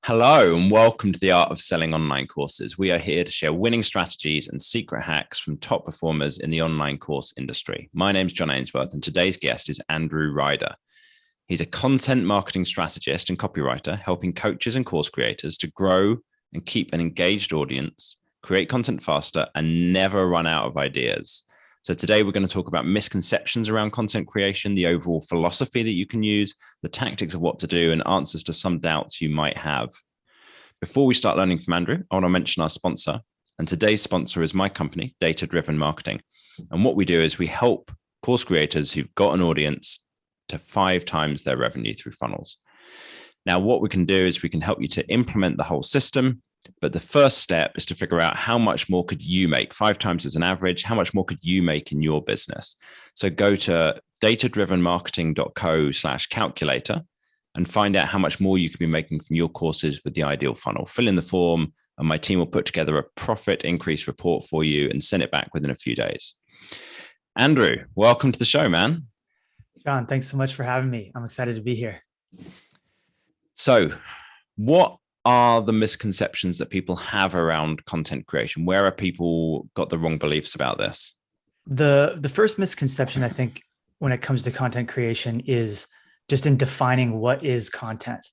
Hello, and welcome to the Art of Selling Online Courses. We are here to share winning strategies and secret hacks from top performers in the online course industry. My name is John Ainsworth, and today's guest is Andrew Ryder. He's a content marketing strategist and copywriter, helping coaches and course creators to grow and keep an engaged audience, create content faster, and never run out of ideas. So today we're going to talk about misconceptions around content creation, the overall philosophy that you can use, the tactics of what to do, and answers to some doubts you might have. Before we start learning from Andrew, I want to mention our sponsor. And today's sponsor is my company, Data Driven Marketing. And what we do is we help course creators who've got an audience to 5 times their revenue through funnels. Now, what we can do is we can help you to implement the whole system. But the first step is to figure out how much more could you make, 5 times as an average, how much more could you make in your business? So go to datadrivenmarketing.co/calculator and find out how much more you could be making from your courses with the ideal funnel. Fill in the form and my team will put together a profit increase report for you and send it back within a few days. Andrew, welcome to the show, man. John, thanks so much for having me. I'm excited to be here. So what are the misconceptions that people have around content creation? Where are people got the wrong beliefs about this? The first misconception, I think, when it comes to content creation is just in defining what is content.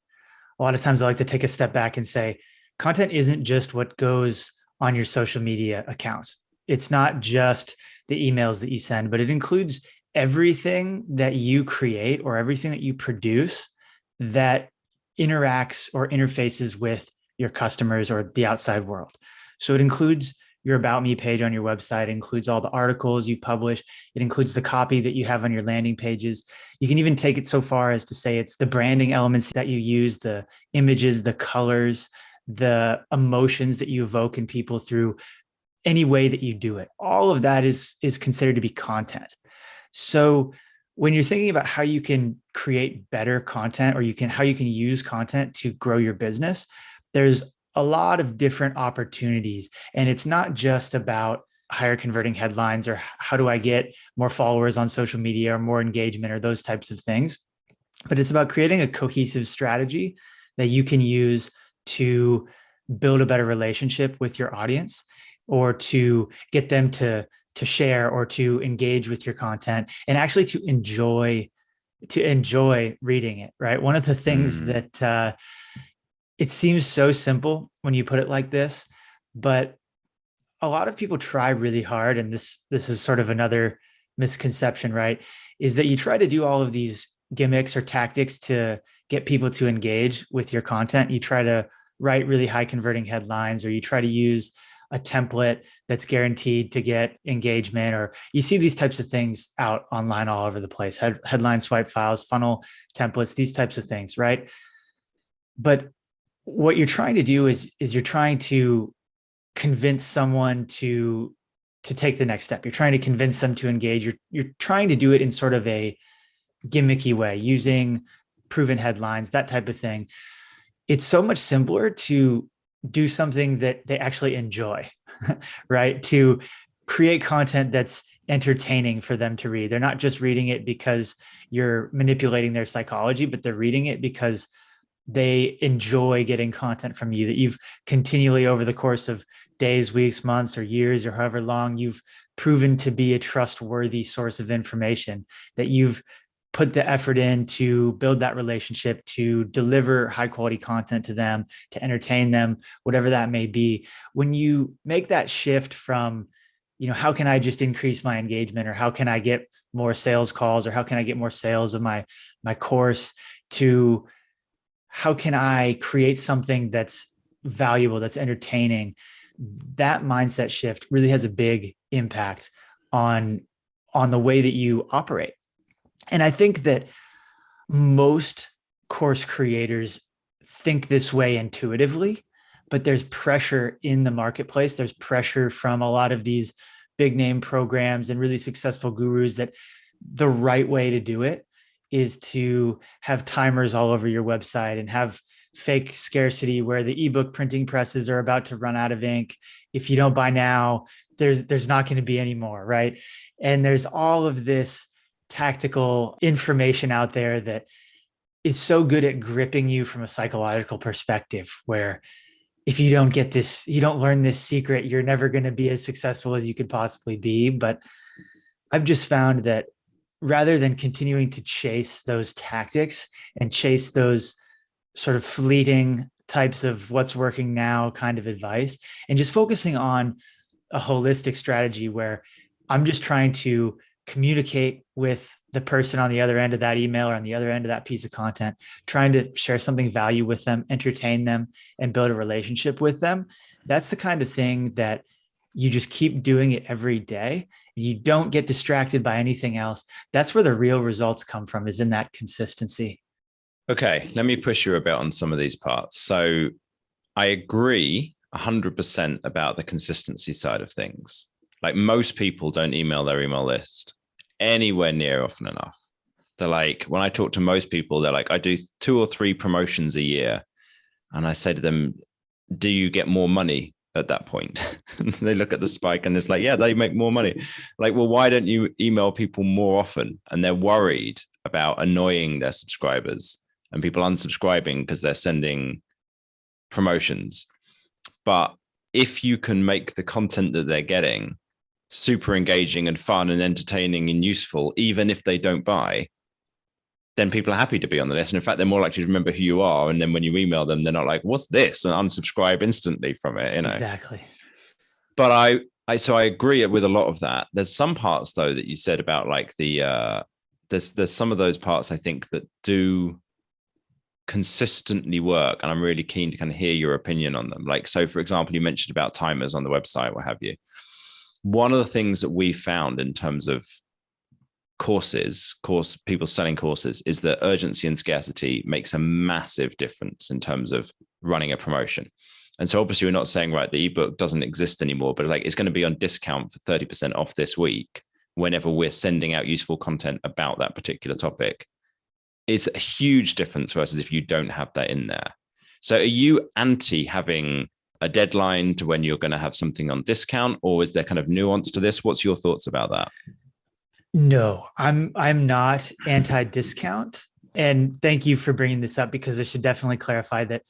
A lot of times I like to take a step back and say, content isn't just what goes on your social media accounts. It's not just the emails that you send, but it includes everything that you create or everything that you produce that interacts or interfaces with your customers or the outside world. So it includes your About Me page on your website, it includes all the articles you publish, it includes the copy that you have on your landing pages. You can even take it so far as to say it's the branding elements that you use, the images, the colors, the emotions that you evoke in people through any way that you do it. All of that is considered to be content. So when you're thinking about how you can create better content or how you can use content to grow your business, there's a lot of different opportunities. And it's not just about higher converting headlines or how do I get more followers on social media or more engagement or those types of things, but it's about creating a cohesive strategy that you can use to build a better relationship with your audience or to get them to share or to engage with your content and actually to enjoy reading it, right? One of the things that it seems so simple when you put it like this, but a lot of people try really hard. And this is sort of another misconception, right? Is that you try to do all of these gimmicks or tactics to get people to engage with your content. You try to write really high converting headlines, or you try to use a template that's guaranteed to get engagement, or you see these types of things out online all over the place, headline swipe files, funnel templates, these types of things, right? But what you're trying to do is you're trying to convince someone to take the next step. You're trying to convince them to engage. You're trying to do it in sort of a gimmicky way, using proven headlines, that type of thing. It's so much simpler to do something that they actually enjoy, right? To create content that's entertaining for them to read. They're not just reading it because you're manipulating their psychology, but they're reading it because they enjoy getting content from you that you've continually over the course of days, weeks, months, or years, or however long you've proven to be a trustworthy source of information, that you've put the effort in to build that relationship, to deliver high quality content to them, to entertain them, whatever that may be. When you make that shift from, how can I just increase my engagement, or how can I get more sales calls, or how can I get more sales of my course, to how can I create something that's valuable, that's entertaining, that mindset shift really has a big impact on the way that you operate. And I think that most course creators think this way intuitively, but there's pressure in the marketplace. There's pressure from a lot of these big name programs and really successful gurus that the right way to do it is to have timers all over your website and have fake scarcity where the ebook printing presses are about to run out of ink. If you don't buy now, there's not going to be any more, right? And there's all of this tactical information out there that is so good at gripping you from a psychological perspective, where if you don't get this, you don't learn this secret, you're never going to be as successful as you could possibly be. But I've just found that rather than continuing to chase those tactics and chase those sort of fleeting types of what's working now kind of advice, and just focusing on a holistic strategy where I'm just trying to communicate with the person on the other end of that email or on the other end of that piece of content, trying to share something value with them, entertain them, and build a relationship with them. That's the kind of thing that you just keep doing it every day. You don't get distracted by anything else. That's where the real results come from, is in that consistency. Okay, let me push you a bit on some of these parts. So I agree 100% about the consistency side of things. Like, most people don't email their email list anywhere near often enough. They're like, when I talk to most people, they're like, I do 2 or 3 promotions a year. And I say to them, do you get more money at that point? They look at the spike and it's like, yeah, they make more money. Like, well, why don't you email people more often? And they're worried about annoying their subscribers and people unsubscribing because they're sending promotions. But if you can make the content that they're getting super engaging and fun and entertaining and useful, even if they don't buy, then people are happy to be on the list. And in fact, they're more likely to remember who you are. And then when you email them, they're not like, what's this? And unsubscribe instantly from it, you know? Exactly. But I agree with a lot of that. There's some parts though that you said about like there's some of those parts I think that do consistently work. And I'm really keen to kind of hear your opinion on them. Like, so for example, you mentioned about timers on the website, what have you. One of the things that we found in terms of people selling courses, is that urgency and scarcity makes a massive difference in terms of running a promotion. And so obviously we're not saying, right, the ebook doesn't exist anymore, but it's going to be on discount for 30% off this week whenever we're sending out useful content about that particular topic. It's a huge difference versus if you don't have that in there. So are you anti having a deadline to when you're going to have something on discount, or is there kind of nuance to this? What's your thoughts about that? No, I'm not anti-discount. And thank you for bringing this up, because I should definitely clarify that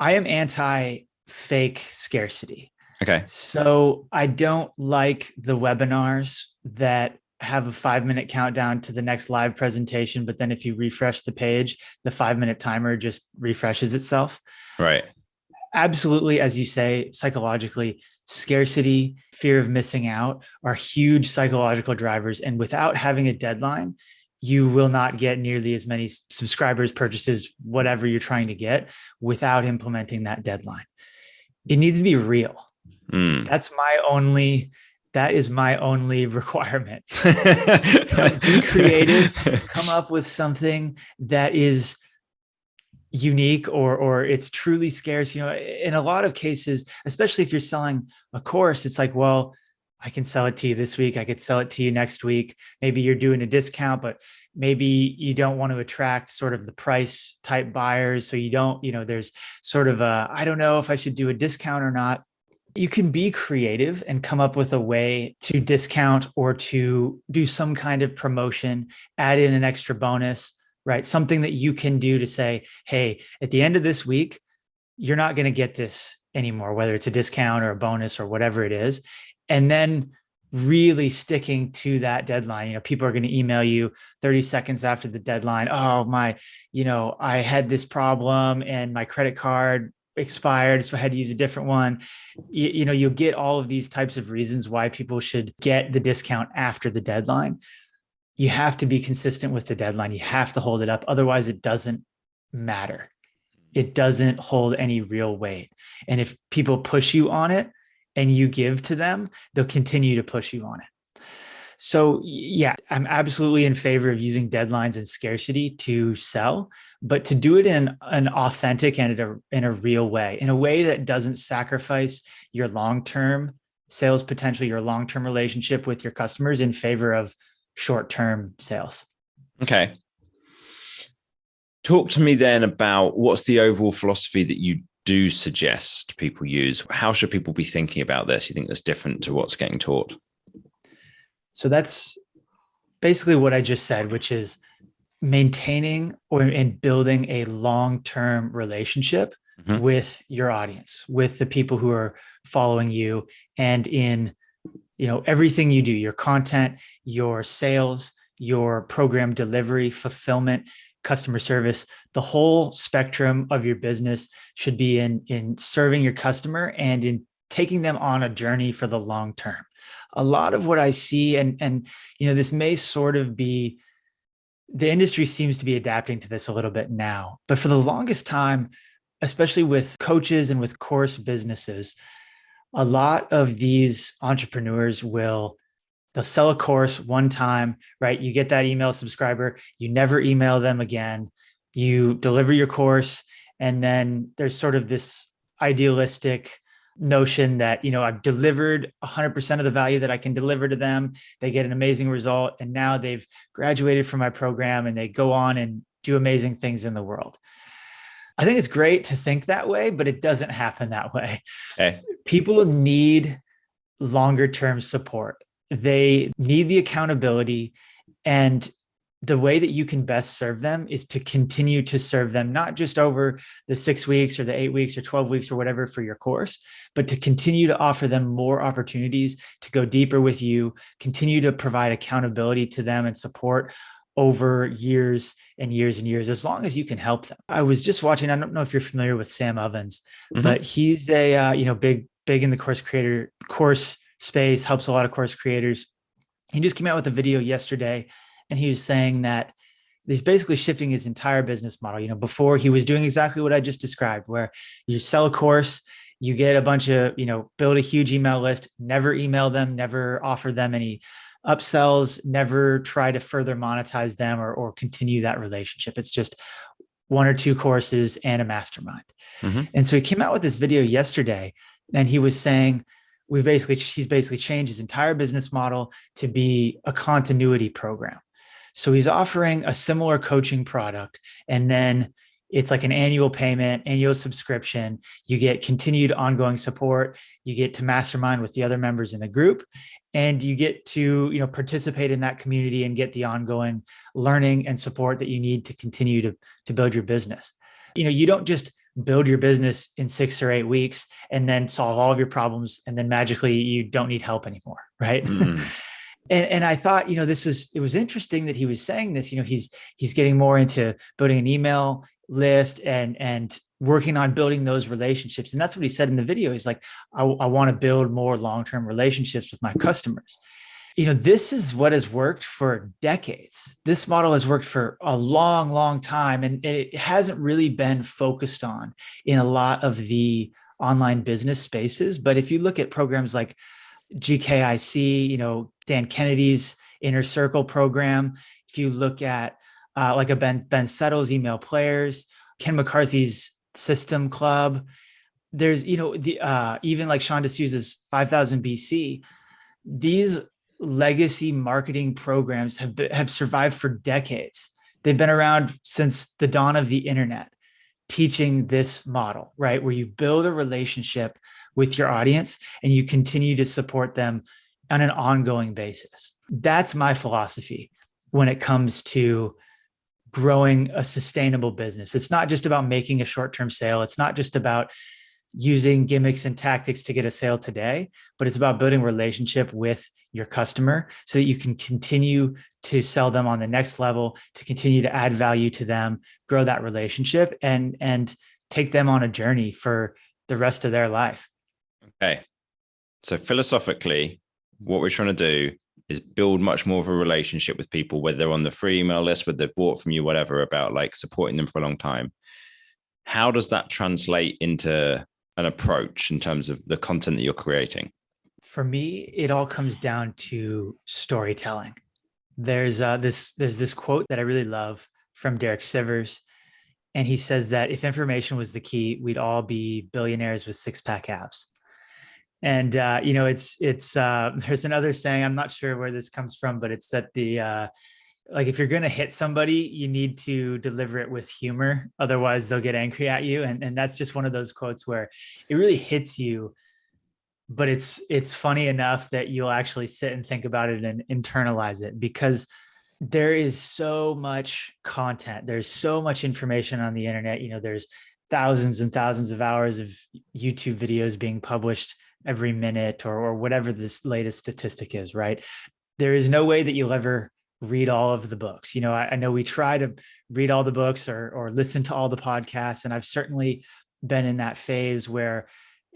I am anti-fake scarcity. Okay. So I don't like the webinars that have a 5-minute countdown to the next live presentation, but then if you refresh the page, the 5-minute timer just refreshes itself. Right. Absolutely, as you say, psychologically, scarcity, fear of missing out are huge psychological drivers. And without having a deadline, you will not get nearly as many subscribers, purchases, whatever you're trying to get, without implementing that deadline. It needs to be real. That is my only requirement. Be creative, come up with something that is unique or it's truly scarce. You know, in a lot of cases, especially if you're selling a course, it's like, well, I can sell it to you this week, I could sell it to you next week. Maybe you're doing a discount, but maybe you don't want to attract sort of the price type buyers. So you don't, there's sort of I don't know if I should do a discount or not. You can be creative and come up with a way to discount or to do some kind of promotion, add in an extra bonus, right? Something that you can do to say, hey, at the end of this week, you're not going to get this anymore, whether it's a discount or a bonus or whatever it is. And then really sticking to that deadline. People are going to email you 30 seconds after the deadline. Oh, I had this problem and my credit card expired, so I had to use a different one. You'll get all of these types of reasons why people should get the discount after the deadline. You have to be consistent with the deadline. You have to hold it up. Otherwise, it doesn't matter. It doesn't hold any real weight. And if people push you on it and you give to them, they'll continue to push you on it. So yeah, I'm absolutely in favor of using deadlines and scarcity to sell, but to do it in an authentic and in a real way, in a way that doesn't sacrifice your long-term sales potential, your long-term relationship with your customers in favor of short-term sales. Okay. Talk to me then about what's the overall philosophy that you do suggest people use. How should people be thinking about this? You think that's different to what's getting taught? So that's basically what I just said, which is maintaining and building a long-term relationship Hmm. with your audience, with the people who are following you, and in everything you do, your content, your sales, your program delivery, fulfillment, customer service, the whole spectrum of your business should be in serving your customer and in taking them on a journey for the long term. A lot of what I see, and this may sort of be, the industry seems to be adapting to this a little bit now, but for the longest time, especially with coaches and with course businesses, a lot of these entrepreneurs they'll sell a course one time, right? You get that email subscriber, you never email them again, you deliver your course, and then there's sort of this idealistic notion that I've delivered 100% of the value that I can deliver to them. They get an amazing result, and now they've graduated from my program and they go on and do amazing things in the world. I think it's great to think that way, but it doesn't happen that way. Okay. People need longer term support. They need the accountability, and the way that you can best serve them is to continue to serve them, not just over the 6 weeks or the 8 weeks or 12 weeks or whatever for your course, but to continue to offer them more opportunities to go deeper with you, continue to provide accountability to them and support over years and years and years, as long as you can help them. I was just watching, I don't know if you're familiar with Sam Ovens, Hmm. but he's a big in the course space, helps a lot of course creators. He just came out with a video yesterday, and he was saying that he's basically shifting his entire business model. Before, he was doing exactly what I just described, where you sell a course, you get a bunch of, build a huge email list, never email them, never offer them any upsells, never try to further monetize them or continue that relationship. It's just one or two courses and a mastermind. Hmm. And so he came out with this video yesterday, and he was saying, he's basically changed his entire business model to be a continuity program. So he's offering a similar coaching product, and then it's like an annual payment, annual subscription. You get continued ongoing support. You get to mastermind with the other members in the group, and you get to, participate in that community and get the ongoing learning and support that you need to continue to build your business. You don't just build your business in 6 or 8 weeks and then solve all of your problems, and then magically you don't need help anymore, right? Mm. And I thought, it was interesting that he was saying this. He's getting more into building an email list and working on building those relationships. And that's what he said in the video. He's like, I want to build more long-term relationships with my customers. This is what has worked for decades. This model has worked for a long, long time, and it hasn't really been focused on in a lot of the online business spaces. But if you look at programs like GKIC, Dan Kennedy's Inner Circle program, if you look at like a Ben Settle's Email Players, Ken McCarthy's System Club, there's, even like Sean D'Souza's 5000 BC, these legacy marketing programs have survived for decades. They've been around since the dawn of the internet, teaching this model, right? Where you build a relationship with your audience and you continue to support them on an ongoing basis. That's my philosophy when it comes to growing a sustainable business. It's not just about making a short-term sale. It's not just about using gimmicks and tactics to get a sale today, but it's about building a relationship with your customer so that you can continue to sell them on the next level, to continue to add value to them, grow that relationship, and take them on a journey for the rest of their life. Okay. So philosophically, what we're trying to do is build much more of a relationship with people, whether they're on the free email list, whether they've bought from you, whatever, about like supporting them for a long time. How does that translate into an approach in terms of the content that you're creating? For me, it all comes down to storytelling. There's this quote that I really love from Derek Sivers, and he says that if information was the key, we'd all be billionaires with six-pack abs. And it's there's another saying, I'm not sure where this comes from, but it's that like if you're going to hit somebody, you need to deliver it with humor. Otherwise they'll get angry at you. And that's just one of those quotes where it really hits you, but it's funny enough that you'll actually sit and think about it and internalize it, because There is so much content. There's so much information on the internet. There's thousands and thousands of hours of YouTube videos being published every minute, or whatever this latest statistic is, right? There is no way that you'll ever read all of the books. I know we try to read all the books, or listen to all the podcasts. And I've certainly been in that phase where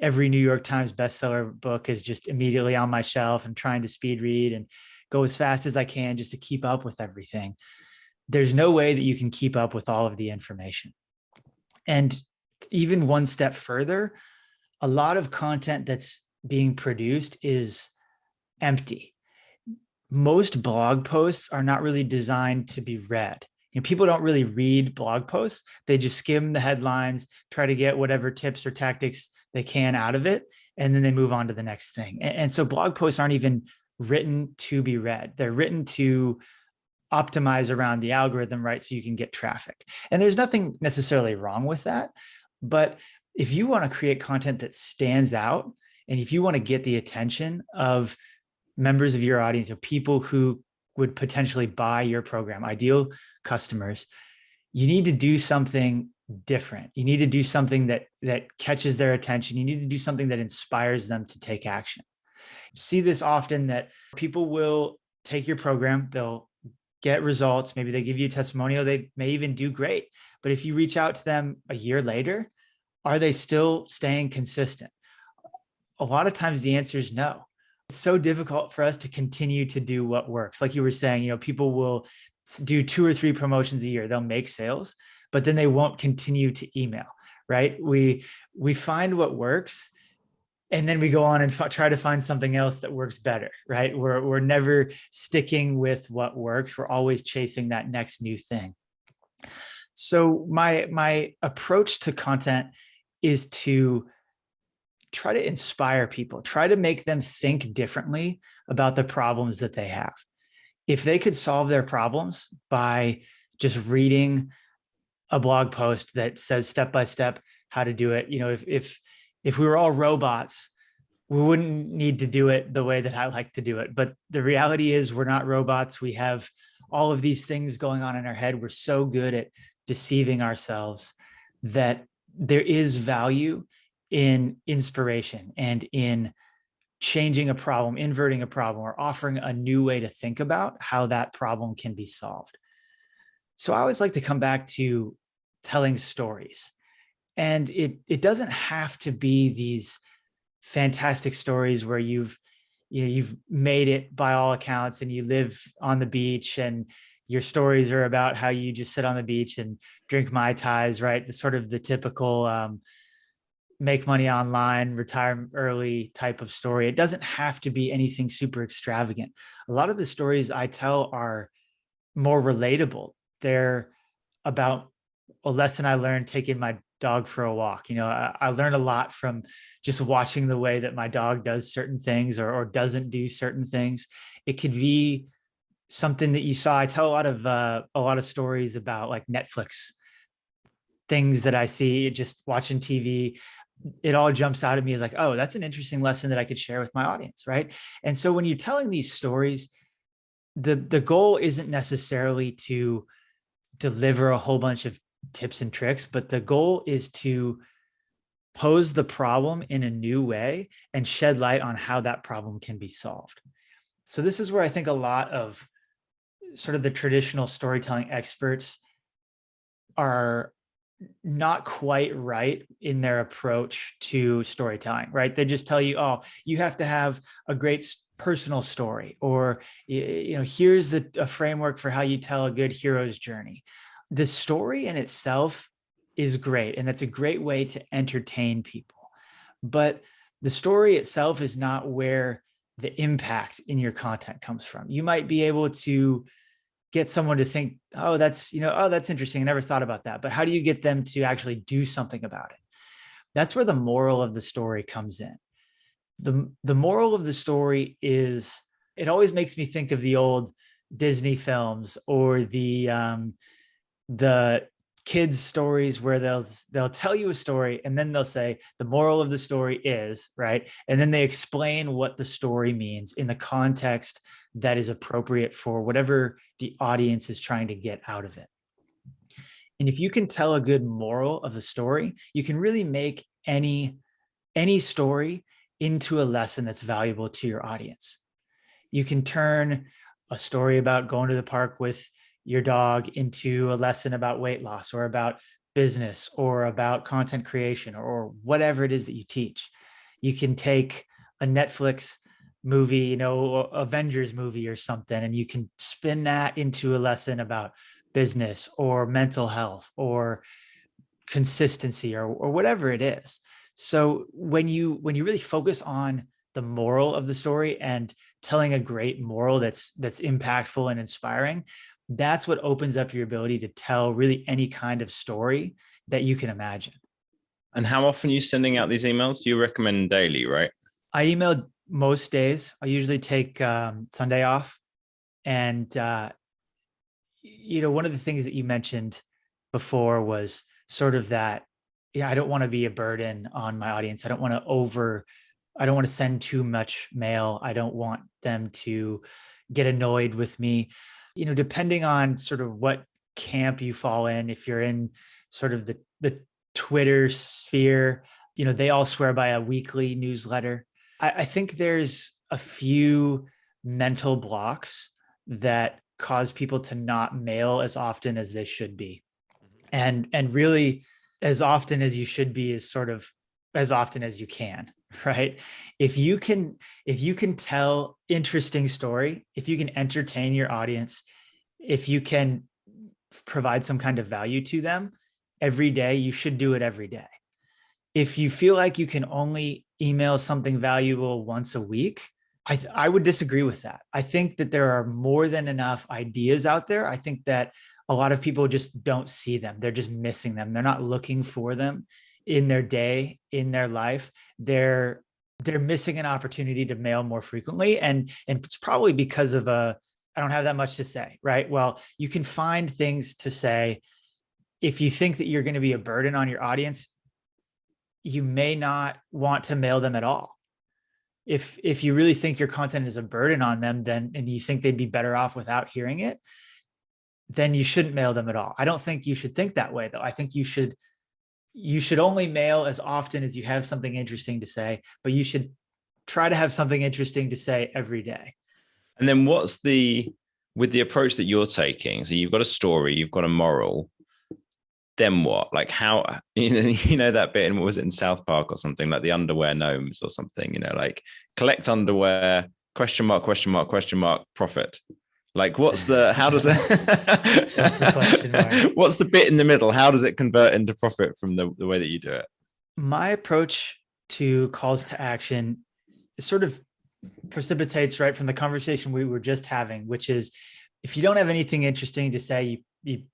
every New York Times bestseller book is just immediately on my shelf and trying to speed read and go as fast as I can just to keep up with everything. There's no way that you can keep up with all of the information. And even one step further, a lot of content that's being produced is empty. Most blog posts are not really designed to be read. People don't really read blog posts. They just skim the headlines, try to get whatever tips or tactics they can out of it, and then they move on to the next thing. And so blog posts aren't even written to be read. They're written to optimize around the algorithm, right? So you can get traffic. And there's nothing necessarily wrong with that. But if you want to create content that stands out, and if you want to get the attention of members of your audience, of people who would potentially buy your program, ideal customers, you need to do something different. You need to do something that catches their attention. You need to do something that inspires them to take action. See this often, that people will take your program, they'll get results, maybe they give you a testimonial, they may even do great. But if you reach out to them a year later, are they still staying consistent? A lot of times the answer is no. It's so difficult for us to continue to do what works. Like you were saying, people will do 2 or 3 promotions a year. They'll make sales, but then they won't continue to email, right? We find what works, and then we go on and try to find something else that works better, right? We're never sticking with what works. We're always chasing that next new thing. So my approach to content is to try to inspire people, try to make them think differently about the problems that they have. If they could solve their problems by just reading a blog post that says step by step how to do it, if we were all robots, we wouldn't need to do it the way that I like to do it. But the reality is we're not robots. We have all of these things going on in our head. We're so good at deceiving ourselves that there is value in inspiration and in changing a problem, inverting a problem, or offering a new way to think about how that problem can be solved. So I always like to come back to telling stories. And it doesn't have to be these fantastic stories where you've made it by all accounts and you live on the beach and your stories are about how you just sit on the beach and drink Mai Tais, right? The sort of the typical make money online, retire early type of story. It doesn't have to be anything super extravagant. A lot of the stories I tell are more relatable. They're about a lesson I learned taking my dog for a walk. I learned a lot from just watching the way that my dog does certain things or doesn't do certain things. It could be something that you saw. I tell a lot of stories about like Netflix, things that I see just watching TV. It all jumps out at me as like, oh, that's an interesting lesson that I could share with my audience, right? And so when you're telling these stories, the goal isn't necessarily to deliver a whole bunch of tips and tricks, but the goal is to pose the problem in a new way and shed light on how that problem can be solved. So this is where I think a lot of sort of the traditional storytelling experts are not quite right in their approach to storytelling, right? They just tell you, oh, you have to have a great personal story, or, here's a framework for how you tell a good hero's journey. The story in itself is great, and that's a great way to entertain people. But the story itself is not where the impact in your content comes from. You might be able to get someone to think, oh, that's interesting. I never thought about that. But how do you get them to actually do something about it? That's where the moral of the story comes in. The moral of the story is, it always makes me think of the old Disney films or the kids stories where they'll tell you a story and then they'll say the moral of the story is, right? And then they explain what the story means in the context that is appropriate for whatever the audience is trying to get out of it. And if you can tell a good moral of a story, you can really make any story into a lesson that's valuable to your audience. You can turn a story about going to the park with your dog into a lesson about weight loss or about business or about content creation or whatever it is that you teach. You can take a Netflix movie, Avengers movie or something, and you can spin that into a lesson about business or mental health or consistency or whatever it is. So when you really focus on the moral of the story and telling a great moral that's impactful and inspiring, that's what opens up your ability to tell really any kind of story that you can imagine. And how often are you sending out these emails? Do you recommend daily, right? I email most days. I usually take Sunday off. And, one of the things that you mentioned before was sort of that, I don't want to be a burden on my audience. I don't want to send too much mail. I don't want them to get annoyed with me. Depending on sort of what camp you fall in, if you're in sort of the Twitter sphere, they all swear by a weekly newsletter. I think there's a few mental blocks that cause people to not mail as often as they should be. And really as often as you should be is sort of as often as you can, right? If you can tell interesting story, if you can entertain your audience, if you can provide some kind of value to them every day, you should do it every day. If you feel like you can only email something valuable once a week, I would disagree with that. I think that there are more than enough ideas out there. I think that a lot of people just don't see them. They're just missing them. They're not looking for them in their day, in their life. They're missing an opportunity to mail more frequently. And it's probably because of I don't have that much to say, right? Well, you can find things to say. If you think that you're going to be a burden on your audience, you may not want to mail them at all. If you really think your content is a burden on them, and you think they'd be better off without hearing it, then you shouldn't mail them at all. I don't think you should think that way, though. I think you should only mail as often as you have something interesting to say, but you should try to have something interesting to say every day. And then with the approach that you're taking, so you've got a story, you've got a moral, then what? Like how, that bit in, what was it, in South Park or something, like the underwear gnomes or something, like collect underwear, question mark, profit. Like how does it, That's the question mark. What's the bit in the middle? How does it convert into profit from the way that you do it? My approach to calls to action sort of precipitates right from the conversation we were just having, which is if you don't have anything interesting to say, you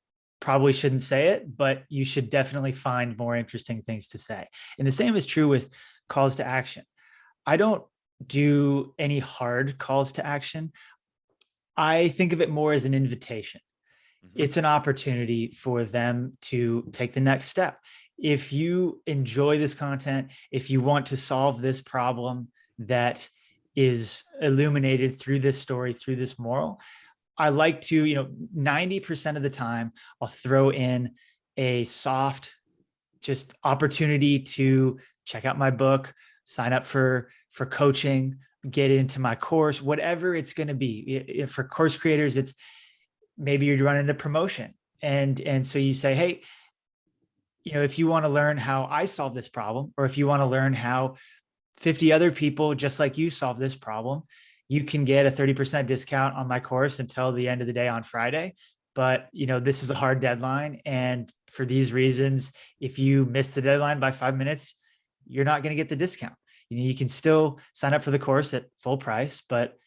probably shouldn't say it, but you should definitely find more interesting things to say. And the same is true with calls to action. I don't do any hard calls to action. I think of it more as an invitation. Mm-hmm. It's an opportunity for them to take the next step. If you enjoy this content, if you want to solve this problem that is illuminated through this story, through this moral, I like to, 90% of the time, I'll throw in a soft just opportunity to check out my book, sign up for coaching, get into my course, whatever it's going to be. For course creators, it's maybe you're running the promotion. And so you say, hey, if you want to learn how I solve this problem, or if you want to learn how 50 other people just like you solve this problem, you can get a 30% discount on my course until the end of the day on Friday. But, this is a hard deadline. And for these reasons, if you miss the deadline by 5 minutes, you're not going to get the discount. You can still sign up for the course at full price, but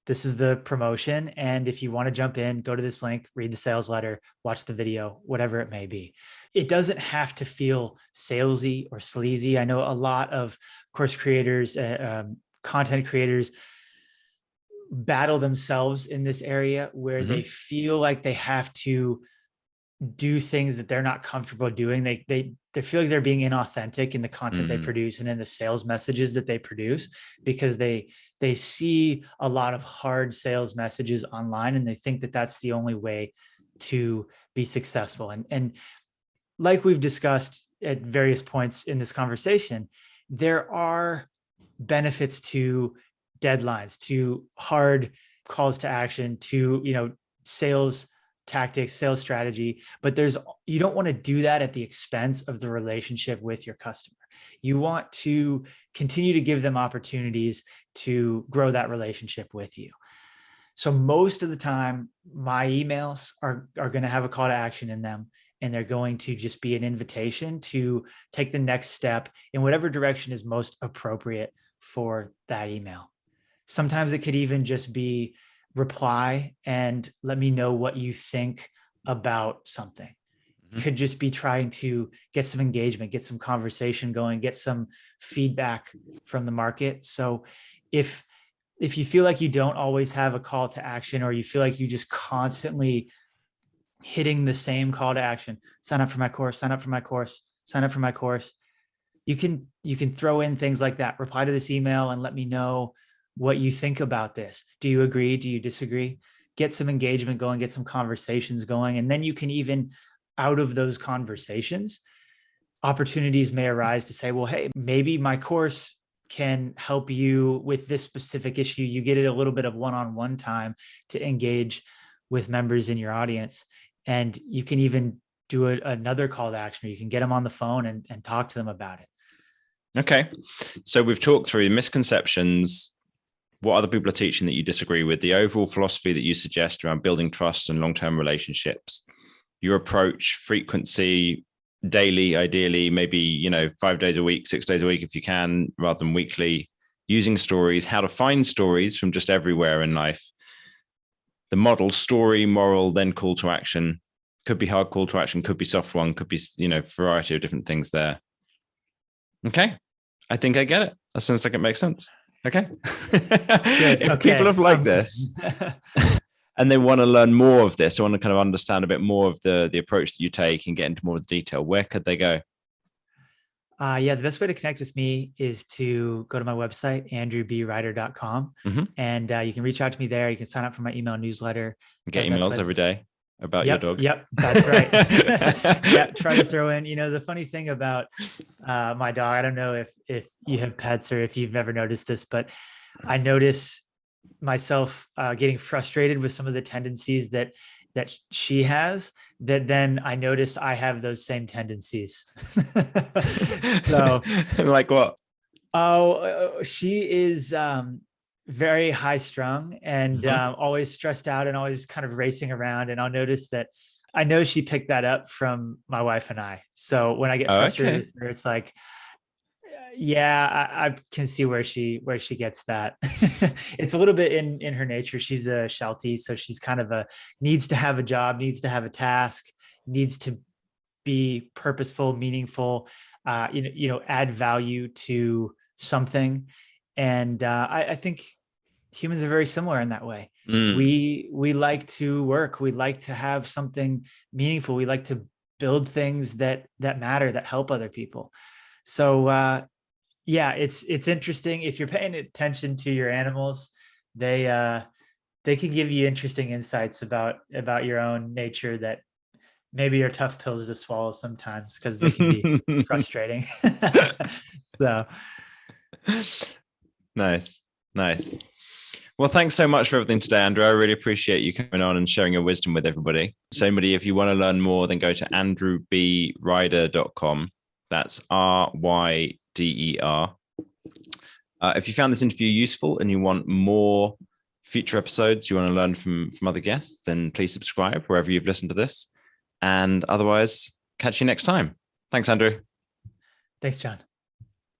this is the promotion. And if you want to jump in, go to this link, read the sales letter, watch the video, whatever it may be. It doesn't have to feel salesy or sleazy. I know a lot of course creators, content creators battle themselves in this area where they feel like they have to do things that they're not comfortable doing. They feel like they're being inauthentic in the content they produce and in the sales messages that they produce, because they see a lot of hard sales messages online, and they think that that's the only way to be successful. And like we've discussed at various points in this conversation, there are benefits to deadlines, to hard calls to action, to, sales tactics, sales strategy, but you don't want to do that at the expense of the relationship with your customer. You want to continue to give them opportunities to grow that relationship with you. So most of the time, my emails are going to have a call to action in them, and they're going to just be an invitation to take the next step in whatever direction is most appropriate for that email. Sometimes it could even just be reply and let me know what you think about something. Could just be trying to get some engagement, get some conversation going, get some feedback from the market. So if you feel like you don't always have a call to action, or you feel like you just constantly hitting the same call to action, sign up for my course, sign up for my course, sign up for my course, you can throw in things like that. Reply to this email and let me know what you think about this. Do you agree? Do you disagree? Get some engagement going, get some conversations going. And then you can even, out of those conversations, opportunities may arise to say, well, hey, maybe my course can help you with this specific issue. You get it a little bit of one-on-one time to engage with members in your audience. And you can even do another call to action, or you can get them on the phone and talk to them about it. Okay. So we've talked through misconceptions, what other people are teaching that you disagree with, the overall philosophy that you suggest around building trust and long-term relationships, your approach, frequency, daily, ideally, maybe, 5 days a week, 6 days a week, if you can, rather than weekly, using stories, how to find stories from just everywhere in life. The model, story, moral, then call to action. Could be hard call to action, could be soft one, could be, variety of different things there. Okay. I think I get it. That sounds like it makes sense. Okay. If people have liked this and they want to learn more of this, I want to kind of understand a bit more of the approach that you take and get into more of the detail, where could they go? The best way to connect with me is to go to my website, andrewbryder.com. And you can reach out to me there. You can sign up for my email newsletter. Get emails every day about your dog. Yep, that's right. Try to throw in, the funny thing about my dog, I don't know if you have pets or if you've ever noticed this, but I notice myself getting frustrated with some of the tendencies that she has, that then I notice I have those same tendencies. So like what? Oh, she is very high strung and always stressed out and always kind of racing around. And I'll notice that I know she picked that up from my wife and I. So when I get frustrated with her, it's like, I can see where she gets that. It's a little bit in her nature. She's a Sheltie, so she's kind of needs to have a job, needs to have a task, needs to be purposeful, meaningful, add value to something. And I think humans are very similar in that way. We like to work. We like to have something meaningful. We like to build things that matter, that help other people. So it's interesting. If you're paying attention to your animals, they can give you interesting insights about your own nature that maybe are tough pills to swallow sometimes, because they can be frustrating. So nice. Well, thanks so much for everything today, Andrew. I really appreciate you coming on and sharing your wisdom with everybody. So if you want to learn more, then go to andrewbryder.com. That's RYDER. If you found this interview useful and you want more future episodes, you want to learn from other guests, then please subscribe wherever you've listened to this. And otherwise, catch you next time. Thanks, Andrew. Thanks, John.